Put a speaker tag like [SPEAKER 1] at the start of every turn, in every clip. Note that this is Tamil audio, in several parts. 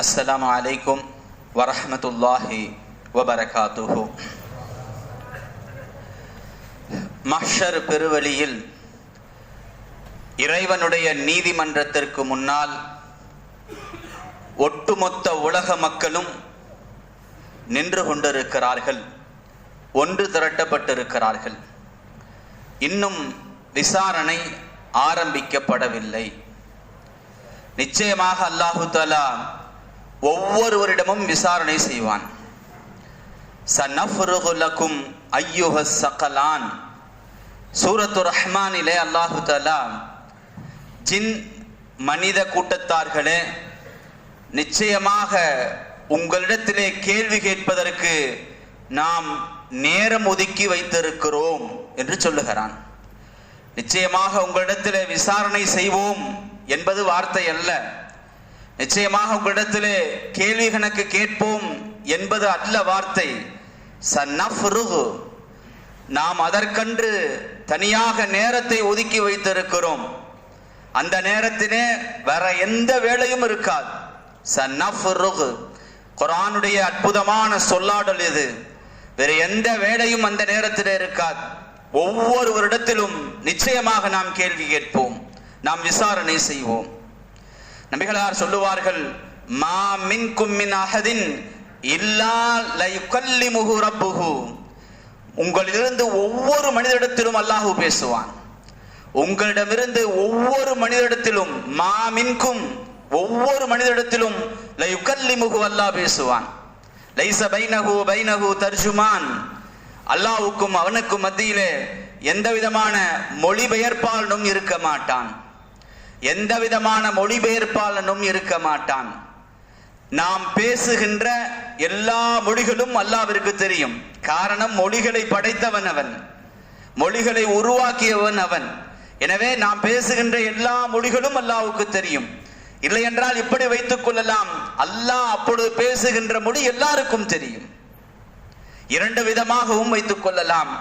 [SPEAKER 1] அஸ்ஸலாமு அலைக்கும் வரஹ்மத்துல்லாஹி வபரகாத்துஹு. மஹ்ஷர் பெருவழியில் இறைவனுடைய நீதிமன்றத்திற்கு முன்னால் ஒட்டுமொத்த உலக மக்களும் நின்று கொண்டிருக்கிறார்கள், ஒன்று திரட்டப்பட்டிருக்கிறார்கள். இன்னும் விசாரணை ஆரம்பிக்கப்படவில்லை. நிச்சயமாக அல்லாஹு தஆலா ஒவ்வொருவரிடமும் விசாரணை செய்வான். சனஃப்ருகு லகும் அய்யுஹஸ் ஸகலான் சூரத்து ரஹ்மானிலே அல்லாஹு தஆலா ஜின் மனித கூட்டத்தார்களே, நிச்சயமாக உங்களிடத்திலே கேள்வி கேட்பதற்கு நாம் நேரம் ஒதுக்கி வைத்திருக்கிறோம் என்று சொல்லுகிறான். நிச்சயமாக உங்களிடத்திலே விசாரணை செய்வோம் என்பது வார்த்தை அல்ல. நிச்சயமாக உங்களிடத்திலே கேள்வி கணக்கு கேட்போம் என்பது அல்ல வார்த்தை. சனஃப்ருகு, நாம் அதற்கென்று தனியாக நேரத்தை ஒதுக்கி வைத்திருக்கிறோம். அந்த நேரத்திலே வேற எந்த வேலையும் இருக்காது. சனஃப்ருகு, குர்ஆனுடைய அற்புதமான சொல்லாடல் இது. வேற எந்த வேலையும் அந்த நேரத்திலே இருக்காது. ஒவ்வொருவரிடத்திலும் நிச்சயமாக நாம் கேள்வி கேட்போம், நாம் விசாரணை செய்வோம். நபிகளார் சொல்லுவார்கள், மா மின்கும் மின் அஹதின் இல்லா லயுகல்லிமுஹு ரப்புஹு. உங்களிலிருந்து ஒவ்வொரு மனிதரிடத்திலும் அல்லாஹ் பேசுவான். உங்களிடமிருந்து ஒவ்வொரு மனிதரிடத்திலும், மா மின்கும், ஒவ்வொரு மனிதரிடத்திலும் லயுகல்லிமுஹு, அல்லாஹ் பேசுவான். லைஸ பைனஹு தர்ஜுமான், அல்லாஹ்வுக்கும் அவனுக்கும் மத்தியிலே எந்த விதமான மொழிபெயர்ப்பாளனும் இருக்க மாட்டான். எந்த விதமான மொழிபெயர்ப்பாளனும் இருக்க மாட்டான். நாம் பேசுகின்ற எல்லா மொழிகளும் அல்லாஹ்விற்கு தெரியும். காரணம், மொழிகளை படைத்தவன் அவன், மொழிகளை உருவாக்கியவன் அவன். எனவே நாம் பேசுகின்ற எல்லா மொழிகளும் அல்லாஹ்வுக்கு தெரியும். இல்லை என்றால் இப்படி வைத்துக் கொள்ளலாம், அல்லாஹ் அப்பொழுது பேசுகின்ற மொழி எல்லாருக்கும் தெரியும். இரண்டு விதமாகவும் வைத்துக் கொள்ளலாம்.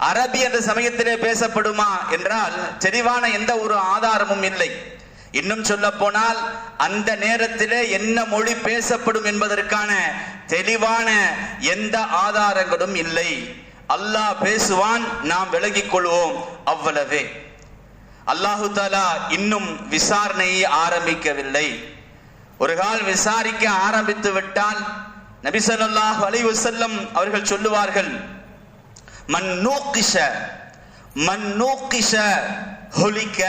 [SPEAKER 1] அரபி என்ற சமயத்திலே பேசப்படுமா என்றால் தெளிவான எந்த ஒரு ஆதாரமும் இல்லை. இன்னும் சொல்ல போனால் அந்த நேரத்திலே என்ன மொழி பேசப்படும் என்பதற்கான தெளிவான எந்த ஆதாரங்களும் இல்லை. அல்லாஹ் பேசுவான், நாம் விளங்கிக் கொள்வோம், அவ்வளவே. அல்லாஹு தஆலா இன்னும் விசாரணையை ஆரம்பிக்கவில்லை. ஒரு கால் விசாரிக்க ஆரம்பித்து விட்டால் நபி ஸல்லல்லாஹு அலைஹி வஸல்லம் அவர்கள் சொல்லுவார்கள், மன் நூகிஷ ஹுலிக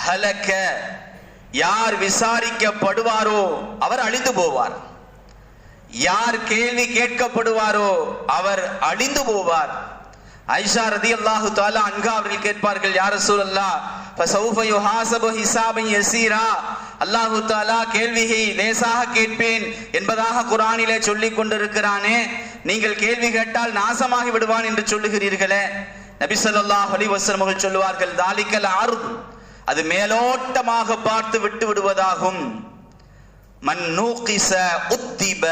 [SPEAKER 1] ஹலக. யார் விசாரிக்கப்படுவாரோ அவர் அழிந்து போவார். யார் கேள்வி கேட்கப்படுவாரோ அவர் அழிந்து போவார். ஆயிஷா ரலியல்லாஹு தஆலா அன்ஹா அவர்கள் கேட்பார்கள், யா ரசூலல்லாஹ் ஃபஸௌஃப யுஹாஸபு ஹிஸாபன் யஸீரா. அல்லாஹு தஆலா கேள்வியை லேசாக கேட்பேன் என்பதாக குர்ஆனிலே சொல்லிக் கொண்டிருக்கிறானே, நீங்கள் கேள்வி கேட்டால் நாசமாகி விடுவான் என்று சொல்லுகிறீர்களே. நபி ஸல்லல்லாஹு அலைஹி வஸல்லம் அவர்கள் சொல்லுவார்கள், தாலிகல் அர்த், அது மேலோட்டமாக பார்த்து விட்டு விடுவதாகும். மன் நூகிஸ உத்திப,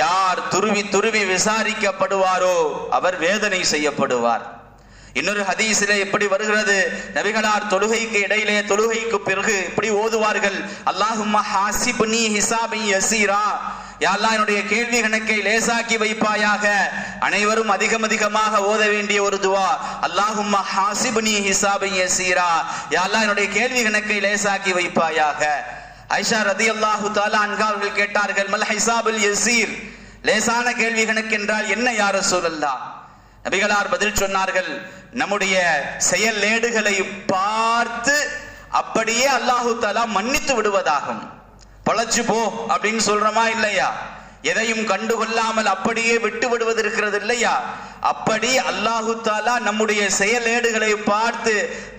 [SPEAKER 1] யார் துருவி துருவி விசாரிக்கப்படுவாரோ அவர் வேதனை செய்யப்படுவார். இன்னொரு ஹதீஸிலே எப்படி வருகிறது, நபிகளார் தொழுகைக்கு இடையிலே, தொழுகைக்கு பிறகு இப்படி ஓதுவார்கள், அல்லாஹும்ம ஹாசிப்னி ஹிசாபன் யஸீரா. யா அல்லாஹ், என்னுடைய கேள்வி கணக்கை லேசாக்கி வைப்பாயாக. அனைவரும் அதிகமாக ஓத வேண்டிய ஒரு துவா, அல்லாஹும்ம ஹாசிப்னி ஹிசாபன் யஸீரா. யா அல்லாஹ், என்னுடைய கேள்வி கணக்கை லேசாக்கி வைப்பாயாக. ஆயிஷா ரலியல்லாஹு தஆலா அன்ஹா அவர்கள் கேட்டார்கள், மல் ஹிசாபுல் யஸீர், லேசான கேள்வி கணக்கு என்றால் என்ன யா ரசூலல்லாஹ்? நபிகளார் பதில் சொன்னார்கள், நம்முடைய செயல் ஏடுகளை பார்த்து அப்படியே அல்லாஹு தஆலா மன்னித்து விடுவதாகும். பழச்சு போ அப்படின்னு சொல்றோமா இல்லையா? எதையும் கண்டுகொள்ளாமல் அப்படியே விட்டு விடுவது இருக்கிறது இல்லையா? அப்படி அல்லாஹு தஆலா நம்முடைய செயல் ஏடுகளை பார்த்து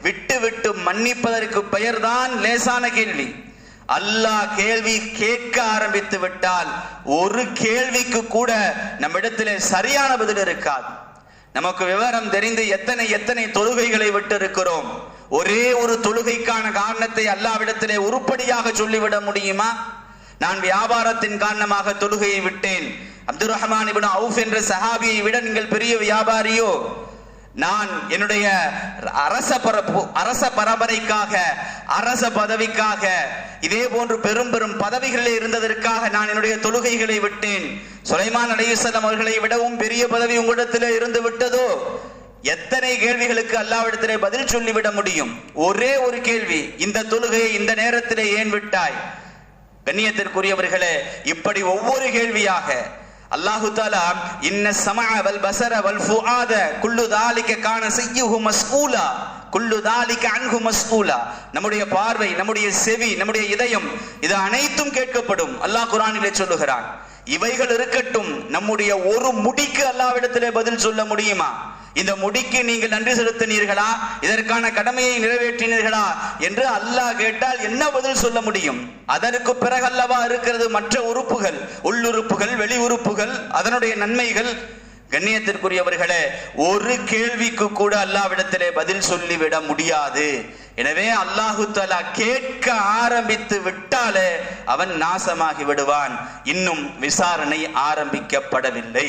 [SPEAKER 1] விட்டு விட்டு மன்னிப்பதற்கு பெயர்தான் லேசான கேள்வி. அல்லாஹ் கேள்வி கேட்க ஆரம்பித்து விட்டால் ஒரு கேள்விக்கு கூட நம்மிடத்திலே சரியான பதில் இருக்காது. நமக்கு விவரம் தெரிந்து எத்தனை தொழுகைகளை விட்டு இருக்கிறோம். ஒரே ஒரு தொழுகைக்கான காரணத்தை அல்லாஹ்விடத்திலே உருப்படியாக சொல்லிவிட முடியுமா? நான் வியாபாரத்தின் காரணமாக தொழுகையை விட்டேன். அப்துர் ரஹ்மான் இப்னு அவுஃப் என்ற சஹாபியை விட நீங்கள் பெரிய வியாபாரியோ? நான் என்னுடைய அரச பரம்பரைக்காக, அரச பதவிக்காக, இதே போன்று பெரும் பெரும் பதவிகளில் இருந்ததற்காக நான் என்னுடைய தொழுகைகளை விட்டேன். சுலைமான் அலைஹிஸ்ஸலாம் அவர்களை விடவும் பெரிய பதவி உங்களிடத்திலே இருந்து விட்டதோ? எத்தனை கேள்விகளுக்கு அல்லாஹ்விடத்திலே பதில் சொல்லிவிட முடியும்? ஒரே ஒரு கேள்வி, இந்த தொழுகையை இந்த நேரத்திலே ஏன் விட்டாய்? கண்ணியத்திற்குரியவர்களே, இப்படி ஒவ்வொரு கேள்வியாக அல்லாஹு தஆலா இன்ன ஸமஅ வல் பஸர வல் ஃபுஆத குல்லு தாலிக கான ஸய்யுஹு மஸ்ஊலா குல்லு தாலிக அன்ஹு மஸ்ஊலா, நம்முடைய பார்வை, நம்முடைய செவி, நம்முடைய இதயம், இது அனைத்தும் கேட்கப்படும். அல்லாஹ் குர்ஆனிலே சொல்லுகிறான். இவைகள் இருக்கட்டும், நம்முடைய ஒரு முடிக்கு அல்லாஹ்விடத்திலே பதில் சொல்ல முடியுமா? இந்த முடிக்கு நீங்கள் நன்றி செலுத்தினீர்களா, இதற்கான கடமையை நிறைவேற்றினீர்களா என்று அல்லாஹ் கேட்டால் என்ன பதில் சொல்ல முடியும்? அதற்கு பிறகு அல்லவா இருக்கிறது மற்ற உறுப்புகள், உள்ளுறுப்புகள், வெளி உறுப்புகள், அதனுடைய நன்மைகள். கண்ணியத்திற்குரியவர்களே, ஒரு கேள்விக்கு கூட அல்லாஹ்விடத்திலே பதில் சொல்லிவிட முடியாது. எனவே அல்லாஹு தஆலா கேட்க ஆரம்பித்து விட்டாலே அவன் நாசமாகி விடுவான். இன்னும் விசாரணை ஆரம்பிக்கப்படவில்லை.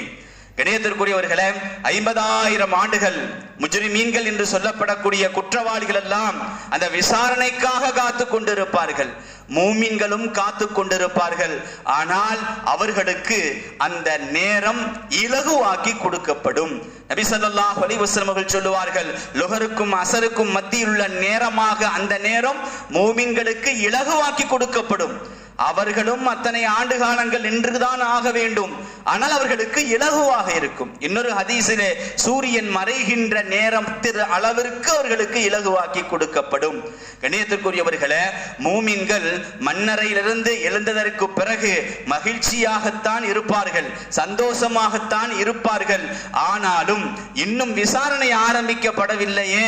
[SPEAKER 1] கண்ணியத்திற்குரியவர்களே, 50,000 ஆண்டுகள் முஜ்ரிமீன்கள் என்று சொல்லப்படக்கூடிய குற்றவாளிகள் எல்லாம் அந்த விசாரணைக்காக காத்து கொண்டிருப்பார்கள். மூமின்களும் காத்து கொண்டிருப்பார்கள். ஆனால் அவர்களுக்கு அந்த நேரம் இலகுவாக்கி கொடுக்கப்படும். நபி ஸல்லல்லாஹு அலைஹி வஸல்லம் அவர்கள் சொல்லுவார்கள், லுஹருக்கும் அஸருக்கும் மத்தியில் உள்ள நேரமாக அந்த நேரம் மூமின்களுக்கு இலகுவாக்கி கொடுக்கப்படும். அவர்களும் அத்தனை ஆண்டு காலங்கள் நின்றுதான் ஆக வேண்டும், ஆனால் அவர்களுக்கு இலகுவாக இருக்கும். இன்னொரு ஹதீஸிலே சூரியன் மறைகின்ற நேரத்திற்கு அளவிற்கு அவர்களுக்கு இலகுவாக்கி கொடுக்கப்படும். கண்ணியத்திற்குரியவர்களே, மூமின்கள் மன்னரையிலிருந்து எழுந்ததற்கு பிறகு மகிழ்ச்சியாகத்தான் இருப்பார்கள், சந்தோஷமாகத்தான் இருப்பார்கள். ஆனாலும் இன்னும் விசாரணை ஆரம்பிக்கப்படவில்லையே,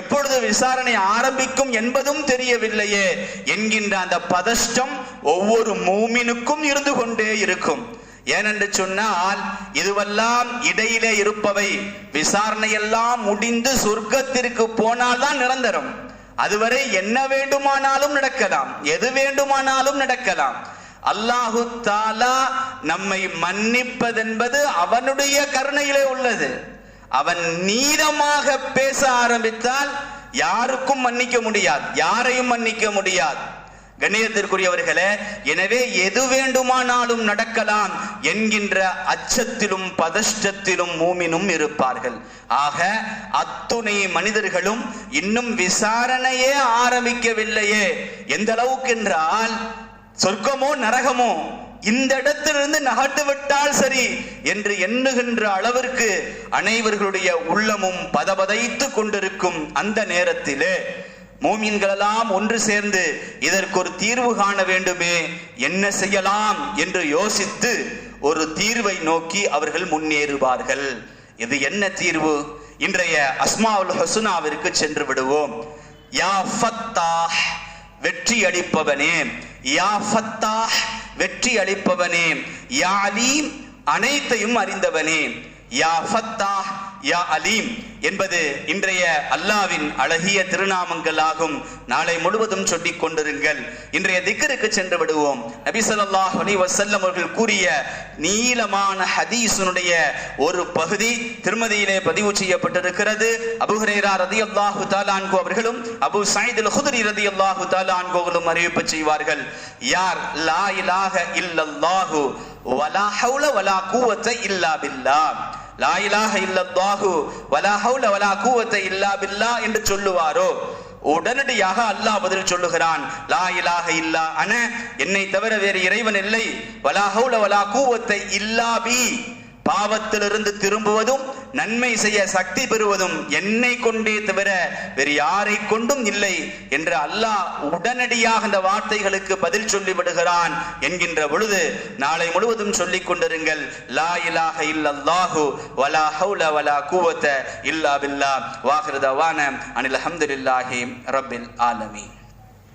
[SPEAKER 1] எப்பொழுது விசாரணை ஆரம்பிக்கும் என்பதும் தெரியவில்லையே என்கின்ற அந்த பதஷ்டம் ஒவ்வொரு மூமினுக்கும் இருந்து கொண்டே இருக்கும். ஏனென்று சொன்னால், இதுவெல்லாம் இடையிலே இருப்பவை. விசாரணை எல்லாம் முடிந்து சொர்க்கத்திற்கு போனால்தான் நிரந்தரம். அதுவரை என்ன வேண்டுமானாலும் நடக்கலாம், எது வேண்டுமானாலும் நடக்கலாம். அல்லாஹு தஆலா நம்மை மன்னிப்பதென்பது அவனுடைய கருணையிலே உள்ளது. அவன் நீதமாக பேச ஆரம்பித்தால் யாருக்கும் மன்னிக்க முடியாது, யாரையும் மன்னிக்க முடியாது. கண்ணியத்திற்குரியவர்களே, எனவே எது வேண்டுமானாலும் நடக்கலாம் என்கின்ற அச்சத்திலும் பதஷ்டத்திலும் மூமினும் இருப்பார்கள். ஆக அத்துணை மனிதர்களும் இன்னும் விசாரணையே ஆரம்பிக்கவில்லையே. எந்த அளவுக்கு என்றால், சொர்க்கமோ நரகமோ இந்த இடத்திலிருந்து நகர்ந்து விட்டால் சரி என்று எண்ணுகின்ற அளவிற்கு அனைவர்களுடைய உள்ளமும் பதபதைத்து கொண்டிருக்கும் அந்த நேரத்திலே மூமின்களெல்லாம் ஒன்று சேர்ந்து இதற்கு ஒரு தீர்வு காண வேண்டுமே, என்ன செய்யலாம் என்று யோசித்து ஒரு தீர்வை நோக்கி அவர்கள் முன்னேறுவார்கள். இது என்ன தீர்வு? இன்றைய அஸ்மாவுல் ஹுஸ்னாவிற்கு சென்று விடுவோம். யா ஃபத்தாஹ், வெற்றி அளிப்பவனே. யா ஃபத்தாஹ், வெற்றி அளிப்பவனே. யா அலீம், அனைத்தையும் அறிந்தவனே. யா ஃபத்தாஹ், யா அலீம் என்பது இன்றைய அல்லாவின் அழகிய திருநாமங்கள் ஆகும். நாளை முழுவதும் சொல்லிக் கொண்டிருங்கள். இன்றைய திக்ருக்கு சென்று விடுவோம். நபி ஸல்லல்லாஹு அலைஹி வஸல்லம் அவர்கள் கூறிய நீளமான ஹதீஸுடைய ஒரு பகுதி திருமதியிலே பதிவு செய்யப்பட்டிருக்கிறது. அபூ ஹுரைரா ரலியல்லாஹு தஆலா அன்ஹு அவர்களும் அபூ ஸஈத் அல்-குத்ரி ரலியல்லாஹு தஆலா அன்ஹுவும் அறிவிப்பு செய்வார்கள். யார் லா இலாஹ இல்லல்லாஹு வலா ஹவுல வலா குவத இல்லா பில்லாஹ், லா இலாஹ இல்லல்லாஹு வலா ஹவுல வலா குவத இல்லா பில்லாஹ் என்று சொல்லுவாரோ, உடனடியாக அல்லாஹ் பதில் சொல்லுகிறான், லா இலாஹ இல்லா அன, என்னை தவிர வேறு இறைவன் இல்லை, வலா ஹவுல வலா குவத இல்லா பி, பாவத்திலிருந்து திரும்புவதும் நன்மை செய்ய சக்தி பெறுவதும் என்னை கொண்டே தவிர வேறு யாரை கொண்டும் இல்லை என்று அல்லாஹ் உடனடியாக அந்த வார்த்தைகளுக்கு பதில் சொல்லி விடுகிறான் என்கின்ற பொழுது நாளை முழுவதும் சொல்லிக் கொண்டிருங்கள். லா இலாஹ இல்லல்லாஹு வலா ஹவுல வலா குவத இல்லா பில்லாஹ். வாஹிரு தவானா அனில் ஹம்துலில்லாஹி ரப்பில் ஆலமீன்.